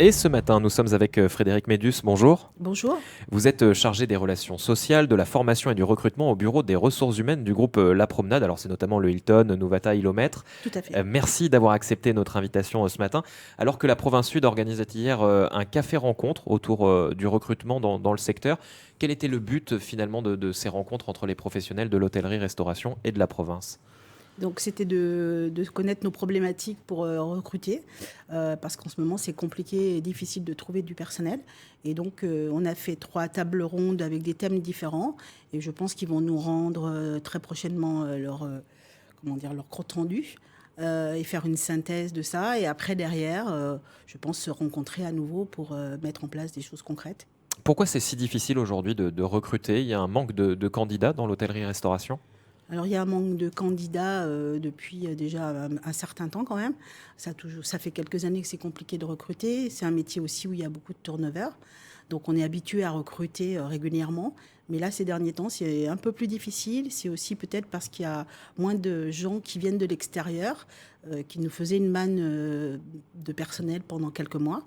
Et ce matin, nous sommes avec Frédéric Médus. Bonjour. Bonjour. Vous êtes chargé des relations sociales, de la formation et du recrutement au bureau des ressources humaines du groupe La Promenade. Alors, c'est notamment le Hilton, Nouvata, Ilomètre. Tout à fait. Merci d'avoir accepté notre invitation ce matin. Alors que la Province Sud organisait hier un café-rencontre autour du recrutement dans le secteur, quel était le but finalement de ces rencontres entre les professionnels de l'hôtellerie-restauration et de la province ? Donc, c'était de connaître nos problématiques pour recruter, parce qu'en ce moment, c'est compliqué et difficile de trouver du personnel. Et donc, on a fait 3 tables rondes avec des thèmes différents. Et je pense qu'ils vont nous rendre très prochainement leur compte rendu et faire une synthèse de ça. Et après, derrière, je pense se rencontrer à nouveau pour mettre en place des choses concrètes. Pourquoi c'est si difficile aujourd'hui de recruter ? Il y a un manque de candidats dans l'hôtellerie-restauration ? Alors, il y a un manque de candidats depuis déjà un certain temps quand même. Ça fait quelques années que c'est compliqué de recruter. C'est un métier aussi où il y a beaucoup de turnover. Donc, on est habitué à recruter régulièrement. Mais là, ces derniers temps, c'est un peu plus difficile. C'est aussi peut-être parce qu'il y a moins de gens qui viennent de l'extérieur, qui nous faisaient une manne de personnel pendant quelques mois.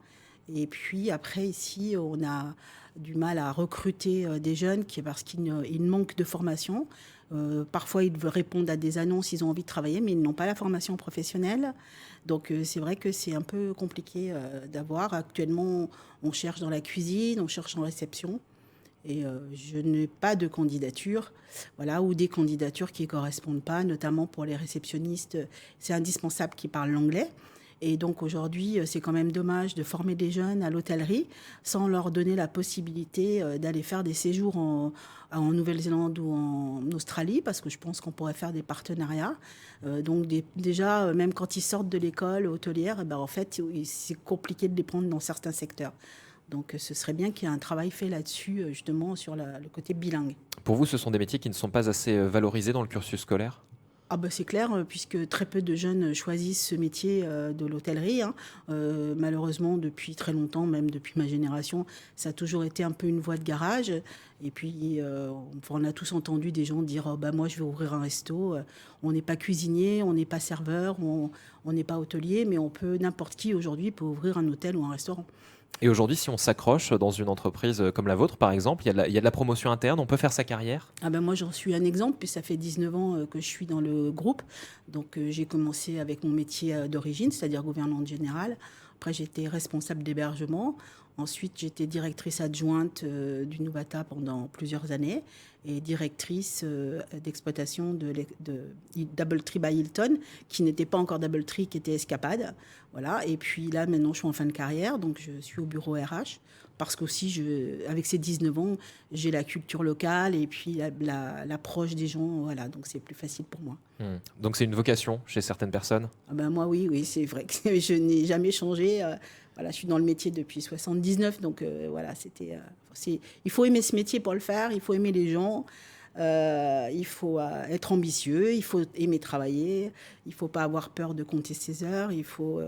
Et puis après, ici, on a du mal à recruter des jeunes parce qu'ils manquent de formation. Parfois, ils répondent à des annonces, ils ont envie de travailler, mais ils n'ont pas la formation professionnelle. Donc, c'est vrai que c'est un peu compliqué d'avoir. Actuellement, on cherche dans la cuisine, on cherche en réception. Et je n'ai pas de candidature, voilà, ou des candidatures qui ne correspondent pas, notamment pour les réceptionnistes. C'est indispensable qu'ils parlent l'anglais. Et donc aujourd'hui, c'est quand même dommage de former des jeunes à l'hôtellerie sans leur donner la possibilité d'aller faire des séjours en Nouvelle-Zélande ou en Australie, parce que je pense qu'on pourrait faire des partenariats. Donc déjà, même quand ils sortent de l'école hôtelière, eh ben, en fait, c'est compliqué de les prendre dans certains secteurs. Donc ce serait bien qu'il y ait un travail fait là-dessus, justement, sur le côté bilingue. Pour vous, ce sont des métiers qui ne sont pas assez valorisés dans le cursus scolaire ? Ah bah c'est clair, puisque très peu de jeunes choisissent ce métier de l'hôtellerie, hein. Malheureusement, depuis très longtemps, même depuis ma génération, ça a toujours été un peu une voie de garage. Et puis, on a tous entendu des gens dire, oh, bah, moi, je vais ouvrir un resto. On n'est pas cuisinier, on n'est pas serveur, on n'est pas hôtelier, mais n'importe qui aujourd'hui peut ouvrir un hôtel ou un restaurant. Et aujourd'hui, si on s'accroche dans une entreprise comme la vôtre, par exemple, il y a de la promotion interne, on peut faire sa carrière ? Ah ben moi, j'en suis un exemple, puis ça fait 19 ans que je suis dans le groupe. Donc, j'ai commencé avec mon métier d'origine, c'est-à-dire gouvernante générale. Après, j'étais responsable d'hébergement. Ensuite, j'étais directrice adjointe du Nouvata pendant plusieurs années et directrice d'exploitation de Doubletree by Hilton, qui n'était pas encore Doubletree, qui était Escapade. Voilà. Et puis là, maintenant, je suis en fin de carrière, donc je suis au bureau RH. Parce qu'aussi, avec ces 19 ans, j'ai la culture locale et puis l'approche des gens. Voilà, donc c'est plus facile pour moi. Donc c'est une vocation chez certaines personnes ? Ah ben moi, oui, c'est vrai que je n'ai jamais changé. Voilà, je suis dans le métier depuis 79, donc voilà, il faut aimer ce métier pour le faire, il faut aimer les gens. Il faut être ambitieux, il faut aimer travailler, il ne faut pas avoir peur de compter ses heures, il faut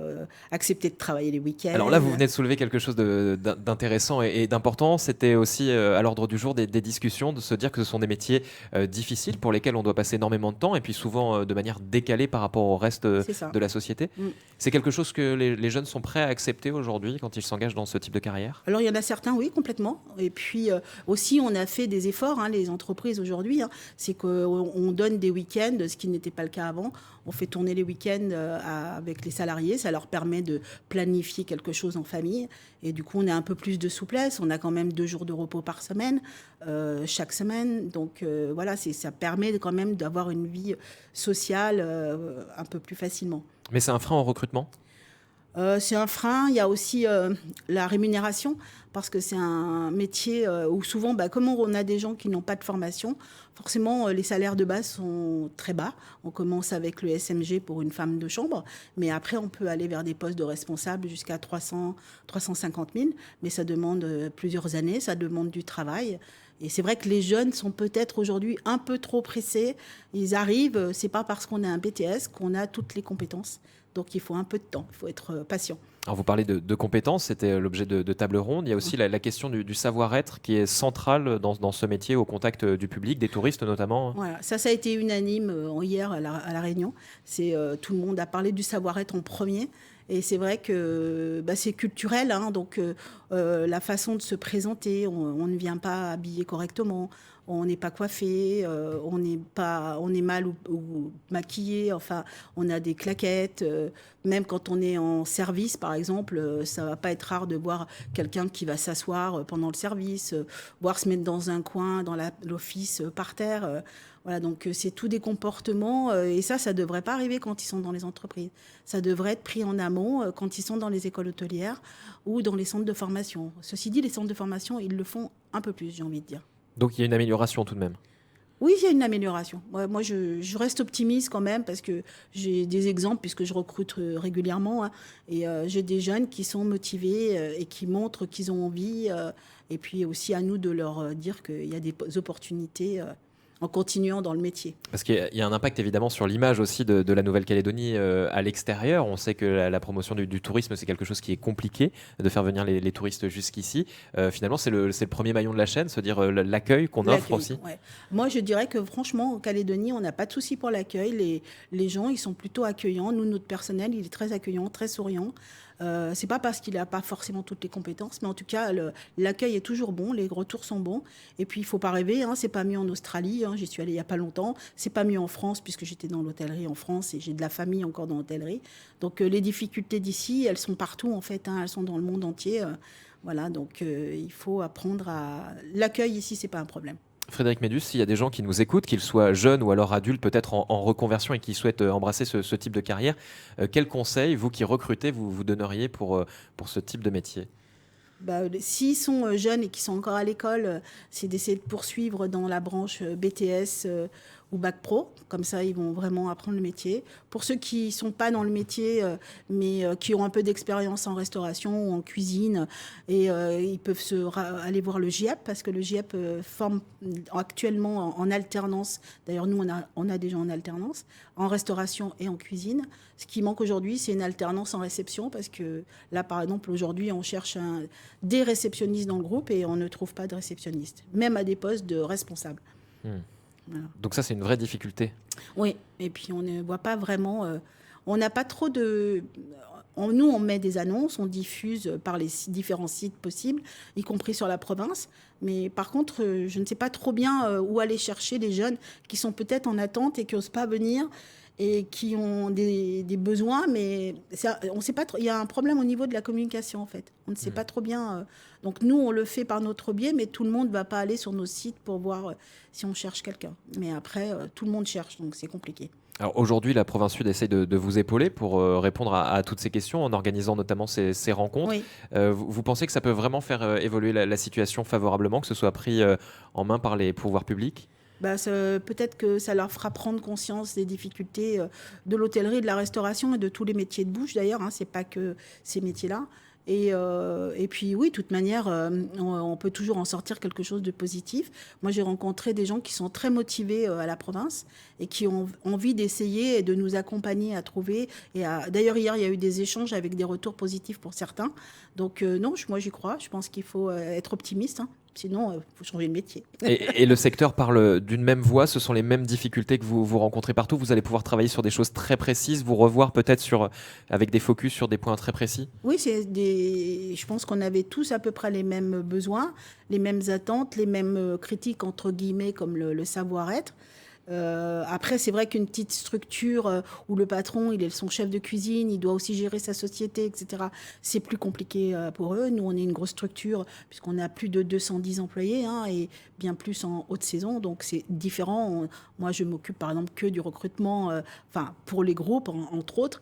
accepter de travailler les week-ends. Alors là, vous venez de soulever quelque chose d'intéressant et d'important. C'était aussi à l'ordre du jour des discussions, de se dire que ce sont des métiers difficiles pour lesquels on doit passer énormément de temps et puis souvent de manière décalée par rapport au reste C'est ça. de la société. C'est quelque chose que les jeunes sont prêts à accepter aujourd'hui quand ils s'engagent dans ce type de carrière ? Alors il y en a certains, oui, complètement. Et puis aussi, on a fait des efforts, hein, les entreprises aujourd'hui. Hein, c'est qu'on donne des week-ends, ce qui n'était pas le cas avant. On fait tourner les week-ends avec les salariés. Ça leur permet de planifier quelque chose en famille. Et du coup, on a un peu plus de souplesse. On a quand même 2 jours de repos par semaine, chaque semaine. Donc voilà, ça permet quand même d'avoir une vie sociale un peu plus facilement. Mais c'est un frein au recrutement ? C'est un frein. Il y a aussi la rémunération, parce que c'est un métier où souvent, comme on a des gens qui n'ont pas de formation, forcément, les salaires de base sont très bas. On commence avec le SMG pour une femme de chambre, mais après, on peut aller vers des postes de responsable jusqu'à 300, 350 000, mais ça demande plusieurs années, ça demande du travail. Et c'est vrai que les jeunes sont peut-être aujourd'hui un peu trop pressés. Ils arrivent, c'est pas parce qu'on a un BTS qu'on a toutes les compétences. Donc il faut un peu de temps, il faut être patient. Alors vous parlez de compétences, c'était l'objet de table ronde. Il y a aussi la question du savoir-être qui est centrale dans ce métier, au contact du public, des touristes notamment. Voilà, ça a été unanime hier à la Réunion. Tout le monde a parlé du savoir-être en premier. Et c'est vrai que c'est culturel, hein, donc la façon de se présenter, on ne vient pas habillé correctement, on n'est pas coiffé, on est mal ou maquillé, enfin, on a des claquettes. Même quand on est en service, par exemple, ça va pas être rare de voir quelqu'un qui va s'asseoir pendant le service, voire se mettre dans un coin, dans l'office, par terre. Voilà, donc c'est tout des comportements et ça devrait pas arriver quand ils sont dans les entreprises. Ça devrait être pris en amont quand ils sont dans les écoles hôtelières ou dans les centres de formation. Ceci dit, les centres de formation, ils le font un peu plus, j'ai envie de dire. Donc il y a une amélioration tout de même. Oui, il y a une amélioration. Ouais, moi, je reste optimiste quand même parce que j'ai des exemples puisque je recrute régulièrement, hein, et j'ai des jeunes qui sont motivés et qui montrent qu'ils ont envie. Et puis aussi à nous de leur dire qu'il y a des opportunités en continuant dans le métier. Parce qu'il y a un impact évidemment sur l'image aussi de la Nouvelle-Calédonie à l'extérieur. On sait que la promotion du tourisme, c'est quelque chose qui est compliqué, de faire venir les touristes jusqu'ici. Finalement, c'est le premier maillon de la chaîne, se dire l'accueil qu'on offre aussi. Ouais. Moi, je dirais que franchement, en Calédonie, on n'a pas de souci pour l'accueil. Les gens, ils sont plutôt accueillants. Nous, notre personnel, il est très accueillant, très souriant. C'est pas parce qu'il n'a pas forcément toutes les compétences, mais en tout cas, l'accueil est toujours bon, les retours sont bons. Et puis, il faut pas rêver, hein, c'est pas mieux en Australie, hein, j'y suis allée il y a pas longtemps. C'est pas mieux en France, puisque j'étais dans l'hôtellerie en France et j'ai de la famille encore dans l'hôtellerie. Donc, les difficultés d'ici, elles sont partout, en fait, hein, elles sont dans le monde entier. Voilà, donc il faut apprendre à... L'accueil ici, c'est pas un problème. Frédéric Médus, s'il y a des gens qui nous écoutent, qu'ils soient jeunes ou alors adultes, peut-être en reconversion et qui souhaitent embrasser ce type de carrière, quels conseils, vous qui recrutez, vous donneriez pour ce type de métier? S'ils sont jeunes et qui sont encore à l'école, c'est d'essayer de poursuivre dans la branche BTS ou Bac Pro. Comme ça, ils vont vraiment apprendre le métier. Pour ceux qui ne sont pas dans le métier, mais qui ont un peu d'expérience en restauration ou en cuisine, et ils peuvent aller voir le GIEP, parce que le GIEP forme actuellement en alternance. D'ailleurs, nous, on a des gens en alternance, en restauration et en cuisine. Ce qui manque aujourd'hui, c'est une alternance en réception, parce que là, par exemple, aujourd'hui, on cherche des réceptionnistes dans le groupe et on ne trouve pas de réceptionnistes, même à des postes de responsables. Voilà. Donc ça, c'est une vraie difficulté. Oui, et puis on ne voit pas vraiment... on n'a pas trop de... Nous, on met des annonces, on diffuse par les différents sites possibles, y compris sur la province. Mais par contre, je ne sais pas trop bien où aller chercher les jeunes qui sont peut-être en attente et qui n'osent pas venir et qui ont des besoins, mais on sait pas trop. Il y a un problème au niveau de la communication, en fait. On ne sait pas trop bien. Donc nous, on le fait par notre biais, mais tout le monde ne va pas aller sur nos sites pour voir si on cherche quelqu'un. Mais après, tout le monde cherche, donc c'est compliqué. Alors aujourd'hui, la Province Sud essaye de vous épauler pour répondre à toutes ces questions en organisant notamment ces rencontres. Oui. Vous pensez que ça peut vraiment faire évoluer la situation favorablement, que ce soit pris en main par les pouvoirs publics? Peut-être que ça leur fera prendre conscience des difficultés de l'hôtellerie, de la restauration et de tous les métiers de bouche d'ailleurs. Hein, c'est pas que ces métiers-là. Et puis oui, de toute manière, on peut toujours en sortir quelque chose de positif. Moi, j'ai rencontré des gens qui sont très motivés à la province et qui ont envie d'essayer et de nous accompagner à trouver. D'ailleurs, hier, il y a eu des échanges avec des retours positifs pour certains. Donc non, moi j'y crois. Je pense qu'il faut être optimiste. Hein. Sinon, il faut changer de métier. Et le secteur parle d'une même voix, ce sont les mêmes difficultés que vous rencontrez partout. Vous allez pouvoir travailler sur des choses très précises, vous revoir peut-être avec des focus sur des points très précis. Oui, je pense qu'on avait tous à peu près les mêmes besoins, les mêmes attentes, les mêmes critiques, entre guillemets, comme le savoir-être. Après, c'est vrai qu'une petite structure où le patron, il est son chef de cuisine, il doit aussi gérer sa société, etc., c'est plus compliqué pour eux. Nous, on est une grosse structure puisqu'on a plus de 210 employés, hein, et bien plus en haute saison, donc c'est différent. Moi, je m'occupe par exemple que du recrutement, pour les groupes, entre autres.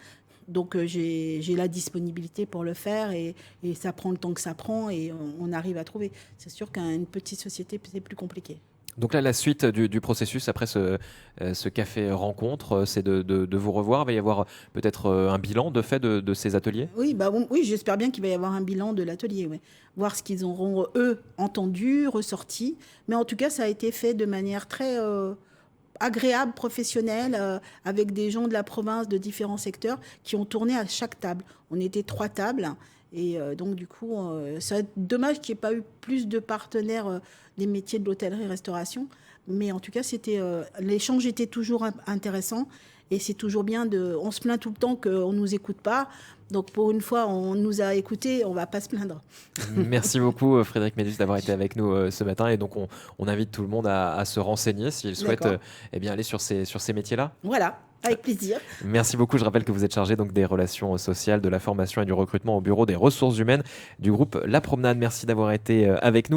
Donc j'ai la disponibilité pour le faire et ça prend le temps que ça prend et on arrive à trouver. C'est sûr qu'une petite société, c'est plus compliqué. Donc là, la suite du processus après ce café rencontre, c'est de vous revoir. Il va y avoir peut-être un bilan de fait de ces ateliers? Oui, oui, j'espère bien qu'il va y avoir un bilan de l'atelier. Ouais. Voir ce qu'ils auront, eux, entendu, ressorti. Mais en tout cas, ça a été fait de manière très agréable, professionnelle, avec des gens de la province de différents secteurs qui ont tourné à chaque table. On était 3 tables. Et donc, du coup, c'est dommage qu'il n'y ait pas eu plus de partenaires des métiers de l'hôtellerie-restauration. Mais en tout cas, l'échange était toujours intéressant. Et c'est toujours bien on se plaint tout le temps qu'on ne nous écoute pas. Donc pour une fois, on nous a écoutés, on ne va pas se plaindre. Merci beaucoup Frédéric Médus d'avoir été avec nous ce matin. Et donc on invite tout le monde à se renseigner s'il souhaite eh bien, aller sur ces métiers-là. Voilà, avec plaisir. Merci beaucoup. Je rappelle que vous êtes chargé donc des relations sociales, de la formation et du recrutement au bureau des ressources humaines du groupe La Promenade. Merci d'avoir été avec nous.